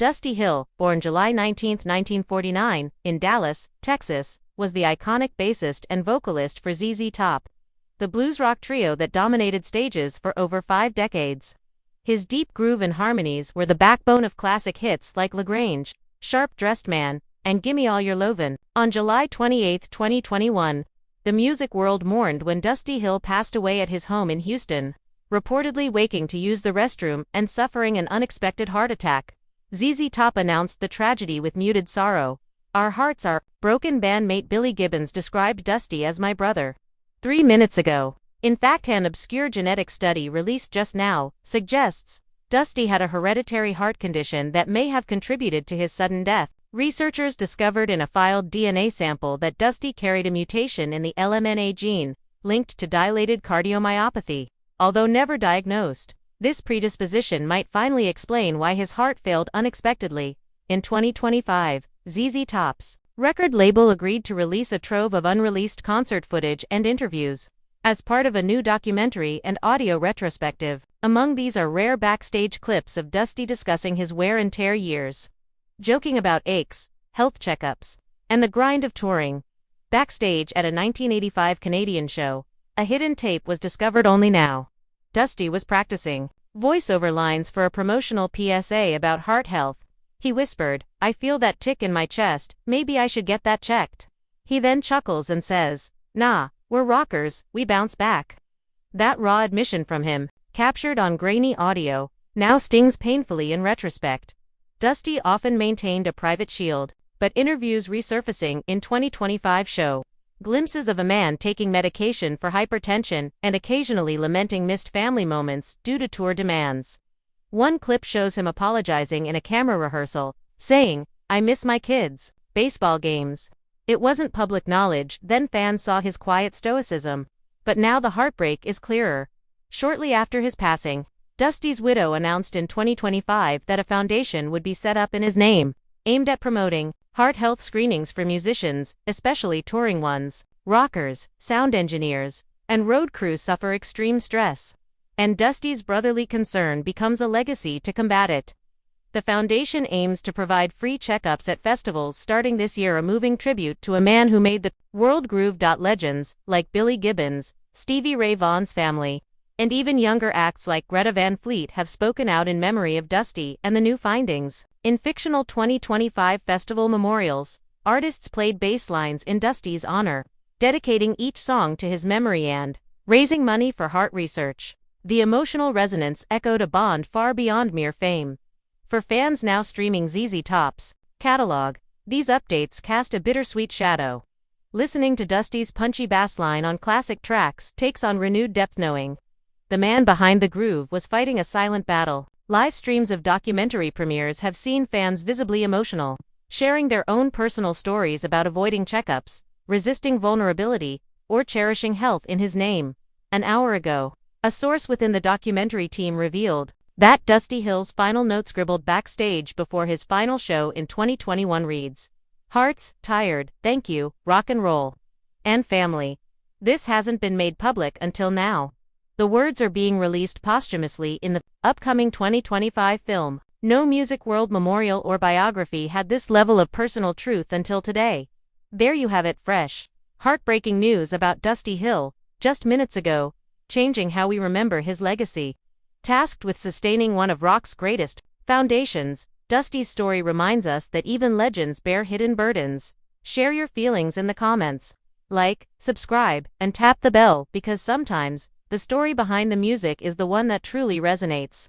Dusty Hill, born July 19, 1949, in Dallas, Texas, was the iconic bassist and vocalist for ZZ Top, the blues rock trio that dominated stages for over 5 decades. His deep groove and harmonies were the backbone of classic hits like LaGrange, Sharp Dressed Man, and Gimme All Your Lovin'. On July 28, 2021, the music world mourned when Dusty Hill passed away at his home in Houston, reportedly waking to use the restroom and suffering an unexpected heart attack. ZZ Top announced the tragedy with muted sorrow. "Our hearts are broken." Bandmate Billy Gibbons described Dusty as "my brother." 3 minutes ago. In fact, an obscure genetic study released just now suggests Dusty had a hereditary heart condition that may have contributed to his sudden death. Researchers discovered in a filed DNA sample that Dusty carried a mutation in the LMNA gene, linked to dilated cardiomyopathy. Although never diagnosed, this predisposition might finally explain why his heart failed unexpectedly. In 2025, ZZ Top's record label agreed to release a trove of unreleased concert footage and interviews as part of a new documentary and audio retrospective. Among these are rare backstage clips of Dusty discussing his wear and tear years, joking about aches, health checkups, and the grind of touring. Backstage at a 1985 Canadian show, a hidden tape was discovered only now. Dusty was practicing voiceover lines for a promotional PSA about heart health. He whispered, "I feel that tick in my chest, maybe I should get that checked." He then chuckles and says, "Nah, we're rockers, we bounce back." That raw admission from him, captured on grainy audio, now stings painfully in retrospect. Dusty often maintained a private shield, but interviews resurfacing in 2025 show glimpses of a man taking medication for hypertension and occasionally lamenting missed family moments due to tour demands. One clip shows him apologizing in a camera rehearsal, saying, "I miss my kids' baseball games." It wasn't public knowledge then fans saw his quiet stoicism. But now the heartbreak is clearer. Shortly after his passing, Dusty's widow announced in 2025 that a foundation would be set up in his name, aimed at promoting heart health screenings for musicians, especially touring ones. Rockers, sound engineers, and road crews suffer extreme stress, and Dusty's brotherly concern becomes a legacy to combat it. The foundation aims to provide free checkups at festivals starting this year, a moving tribute to a man who made the world groove. Legends like Billy Gibbons, Stevie Ray Vaughan's family, and even younger acts like Greta Van Fleet have spoken out in memory of Dusty and the new findings. In fictional 2025 festival memorials, artists played basslines in Dusty's honor, dedicating each song to his memory and raising money for heart research. The emotional resonance echoed a bond far beyond mere fame. For fans now streaming ZZ Top's catalog, these updates cast a bittersweet shadow. Listening to Dusty's punchy bassline on classic tracks takes on renewed depth, knowing the man behind the groove was fighting a silent battle. Live streams of documentary premieres have seen fans visibly emotional, sharing their own personal stories about avoiding checkups, resisting vulnerability, or cherishing health in his name. An hour ago, a source within the documentary team revealed that Dusty Hill's final note scribbled backstage before his final show in 2021 reads, "Hearts, tired, thank you, rock and roll, and family." This hasn't been made public until now. The words are being released posthumously in the upcoming 2025 film. No music world memorial or biography had this level of personal truth until today. There you have it, fresh, heartbreaking news about Dusty Hill, just minutes ago, changing how we remember his legacy. Tasked with sustaining one of rock's greatest foundations, Dusty's story reminds us that even legends bear hidden burdens. Share your feelings in the comments. Like, subscribe, and tap the bell, because sometimes the story behind the music is the one that truly resonates.